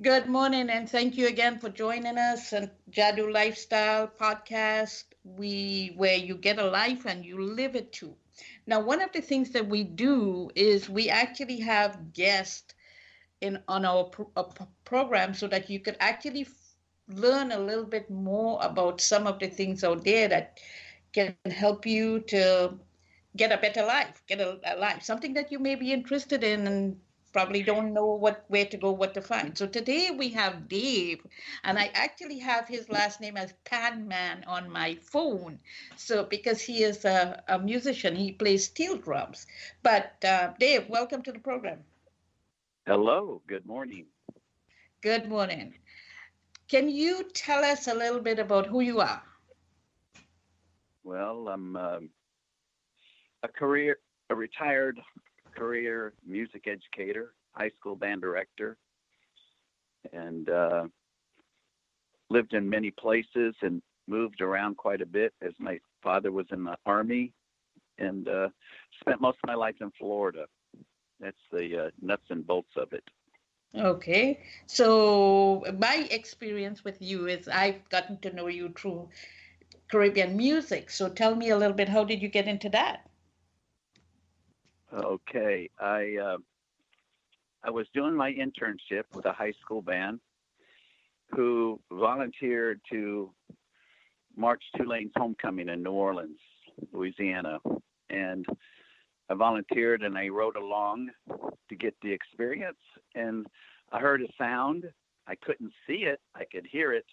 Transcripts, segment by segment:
Good morning, and thank you again for joining us on Jadu Lifestyle Podcast, where you get a life and you live it too. Now, one of the things that we do is we actually have guests in on our program so that you could actually learn a little bit more about some of the things out there that can help you to get a better life, get a life, something that you may be interested in and probably don't know where to go, what to find. So today we have Dave, and I actually have his last name as PANMAN on my phone. So because he is a musician, he plays steel drums. But Dave, welcome to the program. Hello, good morning. Good morning. Can you tell us a little bit about who you are? Well, I'm a retired career music educator, high school band director, and lived in many places and moved around quite a bit as my father was in the Army, and spent most of my life in Florida. That's the nuts and bolts of it. Okay. So my experience with you is I've gotten to know you through Caribbean music. So tell me a little bit, how did you get into that? Okay, I was doing my internship with a high school band who volunteered to march Tulane's homecoming in New Orleans, Louisiana, and I volunteered and I rode along to get the experience. And I heard a sound. I couldn't see it. I could hear it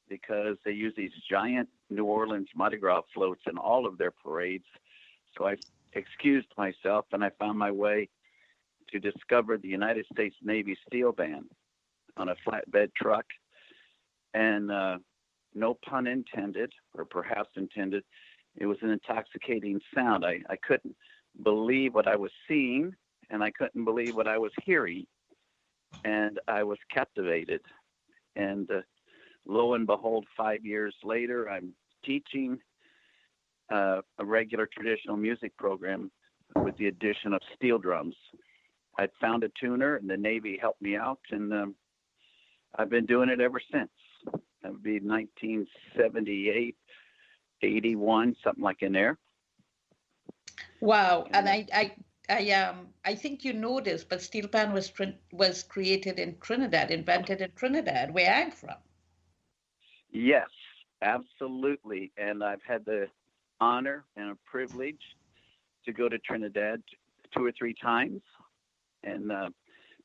because they use these giant New Orleans Mardi Gras floats in all of their parades. So I excused myself and I found my way to discover the United States Navy Steel Band on a flatbed truck. And no pun intended, or perhaps intended, it was an intoxicating sound. I couldn't believe what I was seeing, and I couldn't believe what I was hearing, and I was captivated. And lo and behold, 5 years later, I'm teaching a regular traditional music program with the addition of steel drums. I'd found a tuner, and the Navy helped me out, and I've been doing it ever since. That would be 1978, 81, something like in there. Wow. And I think you know this, but steel pan was created in Trinidad, invented in Trinidad, where I'm from. Yes, absolutely. And I've had the honor and a privilege to go to Trinidad 2 or 3 times and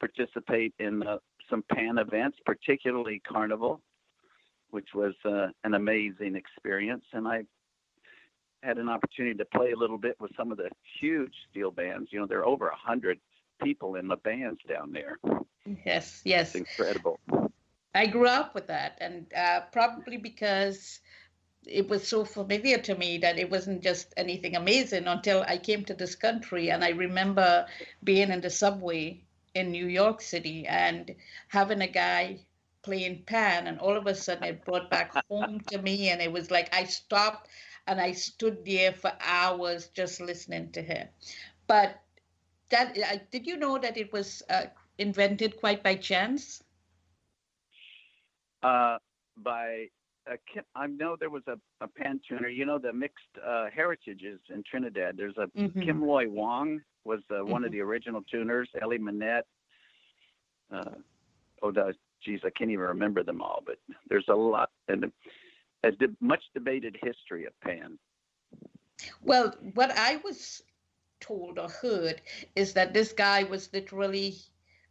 participate in some pan events, particularly Carnival, which was an amazing experience. And I had an opportunity to play a little bit with some of the huge steel bands. You know, there are over 100 people in the bands down there. Yes, yes. It's incredible. I grew up with that, and probably because it was so familiar to me that it wasn't just anything amazing until I came to this country. And I remember being in the subway in New York City and having a guy playing pan, and all of a sudden it brought back home to me. And it was like I stopped and I stood there for hours just listening to him. But did you know that it was invented quite by chance? I know there was a pan tuner. You know, the mixed heritages in Trinidad. There's a Kim Loy Wong was one of the original tuners. Ellie Manette. Geez, I can't even remember them all. But there's a lot and much debated history of pan. Well, what I was told or heard is that this guy was literally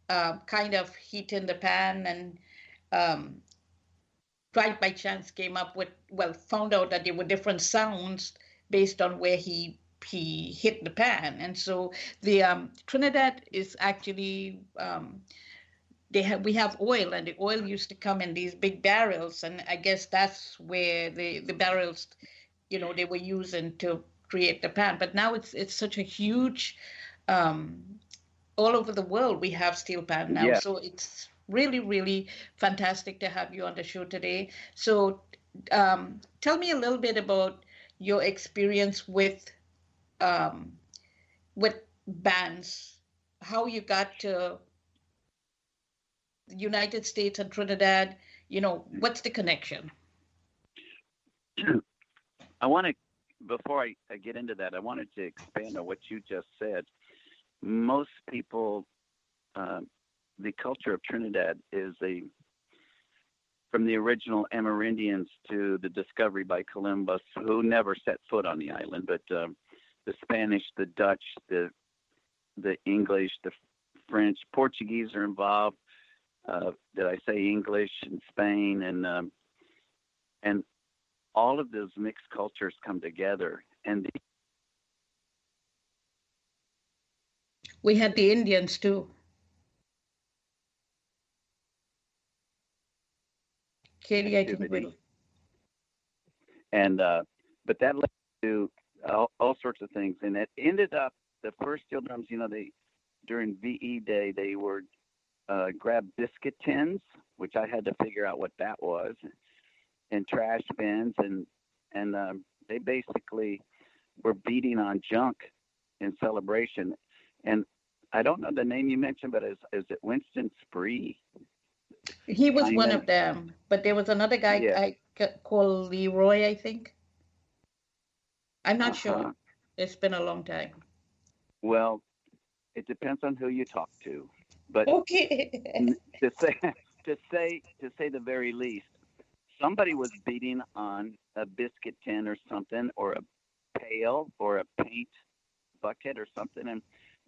kind of heating the pan and right by chance came up with, found out that there were different sounds based on where he hit the pan. And so the Trinidad is actually we have oil, and the oil used to come in these big barrels, and I guess that's where the barrels, they were using to create the pan. But now it's such a huge all over the world we have steel pan now. Yeah. So it's really, really fantastic to have you on the show today. So tell me a little bit about your experience with bands, how you got to United States and Trinidad? What's the connection? I want to, before I get into that, I wanted to expand on what you just said. Most people, the culture of Trinidad is from the original Amerindians to the discovery by Columbus, who never set foot on the island, but the Spanish, the Dutch, the English, the French, Portuguese are involved. Did I say English and Spain and all of those mixed cultures come together, and we had the Indians too. Katie, I think will. And but that led to all sorts of things, and it ended up the first steel drums. During VE Day, they were grab biscuit tins, which I had to figure out what that was, and trash bins, and they basically were beating on junk in celebration. And I don't know the name you mentioned, but is it Winston Spree? He was one of them, but there was another guy called Leroy, I think. I'm not sure. It's been a long time. Well, it depends on who you talk to, but okay. to say the very least, somebody was beating on a biscuit tin or something, or a pail or a paint bucket or something, and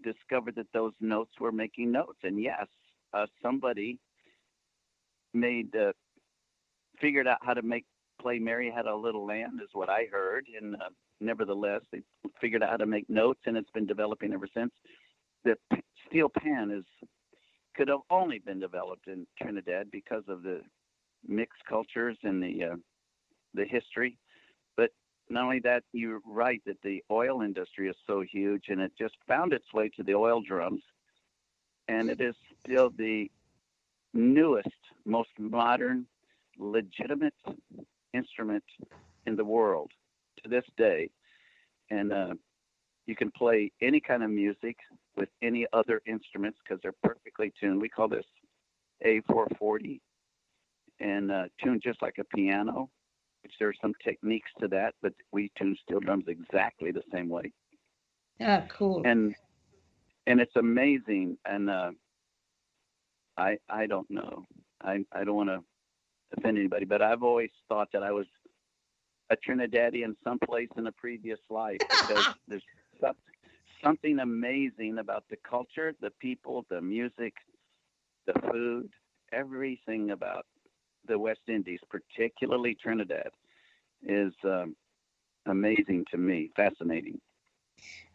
discovered that those notes were making notes. And yes, somebody figured out how to play Mary Had a Little Lamb is what I heard. And nevertheless, they figured out how to make notes, and it's been developing ever since. The steel pan could have only been developed in Trinidad because of the mixed cultures and the history. But not only that, you're right that the oil industry is so huge, and it just found its way to the oil drums. And it is still the newest, most modern, legitimate instrument in the world to this day. And you can play any kind of music with any other instruments because they're perfectly tuned. We call this A440, and tuned just like a piano, which there are some techniques to that, but we tune steel drums exactly the same way. Yeah, cool. And it's amazing. And I don't know. I don't want to offend anybody, but I've always thought that I was a Trinidadian someplace in a previous life, because there's something amazing about the culture, the people, the music, the food, everything about the West Indies, particularly Trinidad, is amazing to me, fascinating.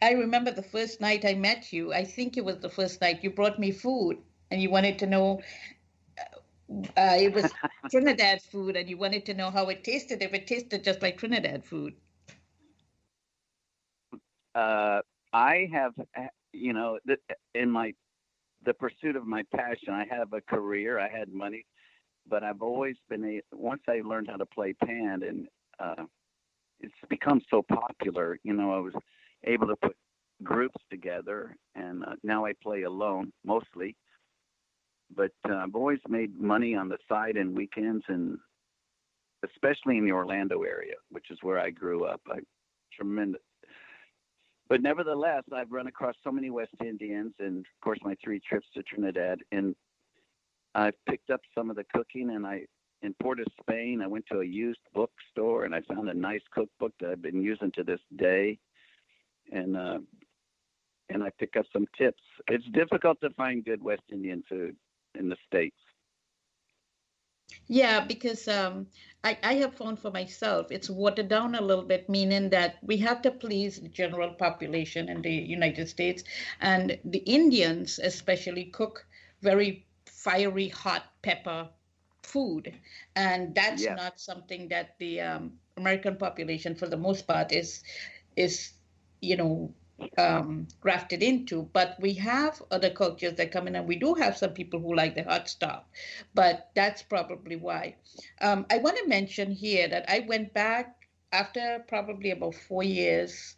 I remember the first night I met you. I think it was the first night you brought me food, and you wanted to know it was Trinidad food, and you wanted to know how it tasted, if it tasted just like Trinidad food. I have, in the pursuit of my passion, I have a career, I had money, but I've always been once I learned how to play pan, and it's become so popular, I was able to put groups together, and now I play alone mostly. But I've always made money on the side and weekends, and especially in the Orlando area, which is where I grew up. Tremendous. But nevertheless, I've run across so many West Indians, and of course my 3 trips to Trinidad, and I've picked up some of the cooking. And in Port of Spain, I went to a used bookstore, and I found a nice cookbook that I've been using to this day. And I pick up some tips. It's difficult to find good West Indian food in the States. Yeah, because I have found for myself, it's watered down a little bit, meaning that we have to please the general population in the United States. And the Indians especially cook very fiery, hot pepper food. And that's not something that the American population, for the most part, is grafted into. But we have other cultures that come in, and we do have some people who like the hot stuff, but that's probably why. I want to mention here that I went back after probably about 4 years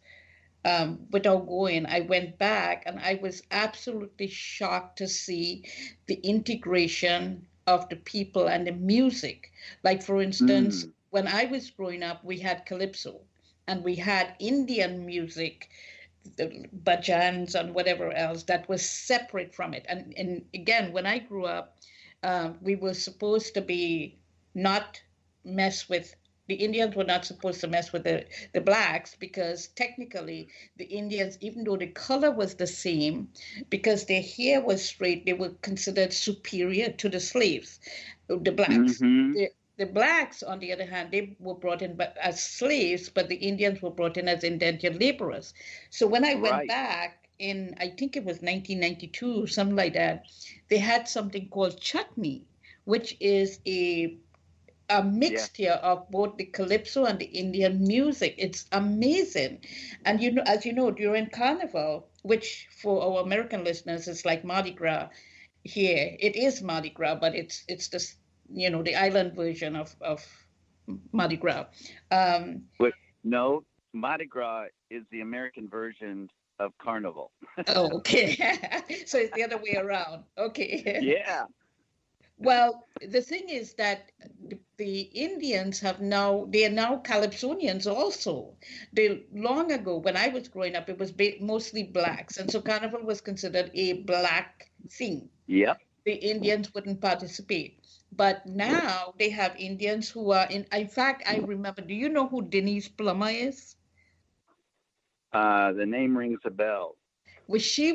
without going, I went back and I was absolutely shocked to see the integration of the people and the music. Like, for instance, Mm. when I was growing up, we had calypso and we had Indian music, the bhajans and whatever else that was separate from it. And again, when I grew up, we were supposed to be not mess with the Indians were not supposed to mess with the blacks because technically the Indians, even though the color was the same, because their hair was straight, they were considered superior to the slaves, the blacks. Mm-hmm. The blacks, on the other hand, they were brought in as slaves, but the Indians were brought in as indentured laborers. So when I went Right. back in, I think it was 1992, something like that, they had something called chutney, which is a Yes. mixture of both the calypso and the Indian music. It's amazing. And you know, as you know, during Carnival, which for our American listeners is like Mardi Gras here, it is Mardi Gras, but it's this, you know, the island version of Mardi Gras. Um, But no, Mardi Gras is the American version of Carnival. oh, okay. So it's the other way around. Okay. Yeah. Well, the thing is that the Indians have now, they are now Calypsonians also. They long ago, when I was growing up, it was mostly blacks. And so Carnival was considered a black thing. Yep. The Indians wouldn't participate. But now they have Indians who are in fact, I remember, do you know who Denise Plummer is? The name rings a bell. Well, she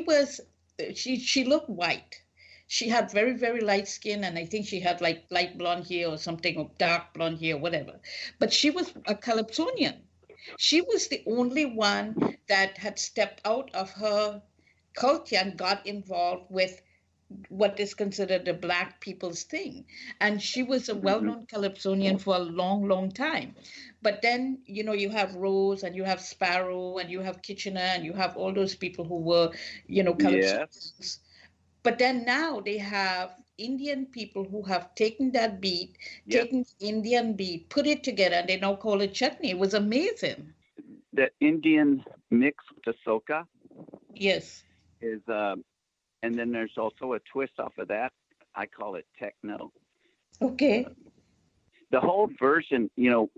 looked white. She had very, very light skin, and I think she had like light blonde hair or something, or dark blonde hair, whatever. But she was a Calypsonian. She was the only one that had stepped out of her culture and got involved with what is considered the black people's thing. And she was a Hmm. well-known Calypsonian for a long, long time. But then, you know, you have Rose and you have Sparrow and you have Kitchener and you have all those people who were, you know, Yes. Calypsonians. But then now they have Indian people who have taken that beat, Yes. taken the Indian beat, put it together, and they now call it chutney. It was amazing. The Indian mix with the soca Yes. is, and then there's also a twist off of that. I call it techno. Okay. The whole version, you know,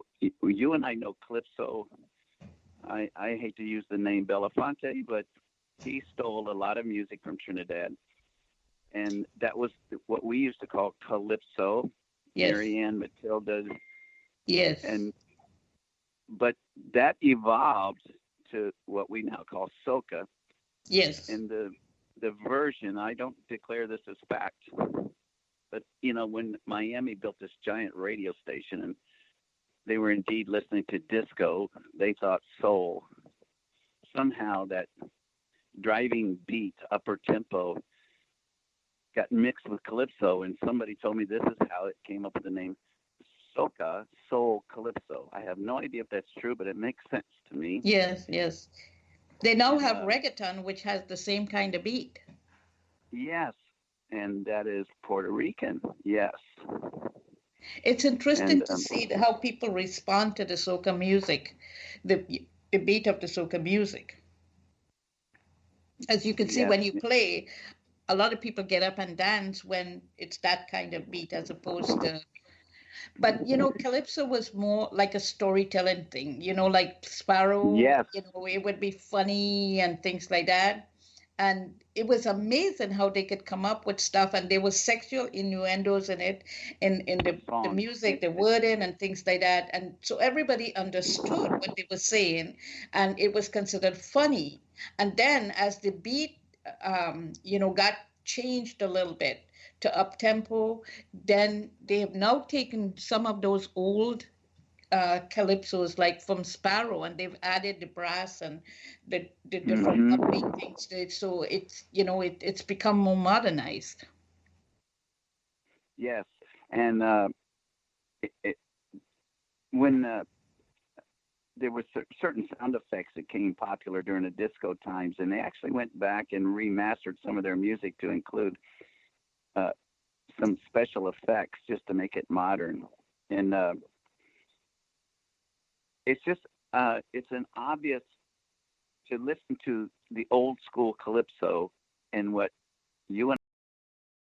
you and I know Calypso. I hate to use the name Belafonte, but he stole a lot of music from Trinidad. And that was what we used to call Calypso, Yes. Marianne, Matilda, Yes. and but that evolved to what we now call soca. Yes. And the version, I don't declare this as fact, but you know, when Miami built this giant radio station and they were indeed listening to disco, they thought soul. Somehow that driving beat, upper tempo, got mixed with calypso, and somebody told me this is how it came up with the name soca, soul calypso. I have no idea if that's true, but it makes sense to me. Yes. Yes. They now And have reggaeton, which has the same kind of beat. yes, and that is Puerto Rican. Yes, It's interesting and to see how people respond to the soca music, the beat of the soca music. As you can see yes, when you play, a lot of people get up and dance when it's that kind of beat as opposed to, but you know, calypso was more like a storytelling thing, you know, like Sparrow, yes, you know, it would be funny and things like that. And it was amazing how they could come up with stuff, and there was sexual innuendos in it, in the songs. music, the wording and things like that. And so everybody understood what they were saying, and it was considered funny. And then as the beat, you know, got changed a little bit to up tempo, then they have now taken some of those old calypsos like from Sparrow, and they've added the brass and the different Hmm. upbeat things to it. So it's, you know, it's become more modernized. Yes, and when there were certain sound effects that came popular during the disco times, and they actually went back and remastered some of their music to include uh, some special effects just to make it modern. And it's just it's an obvious to listen to the old school calypso and what you and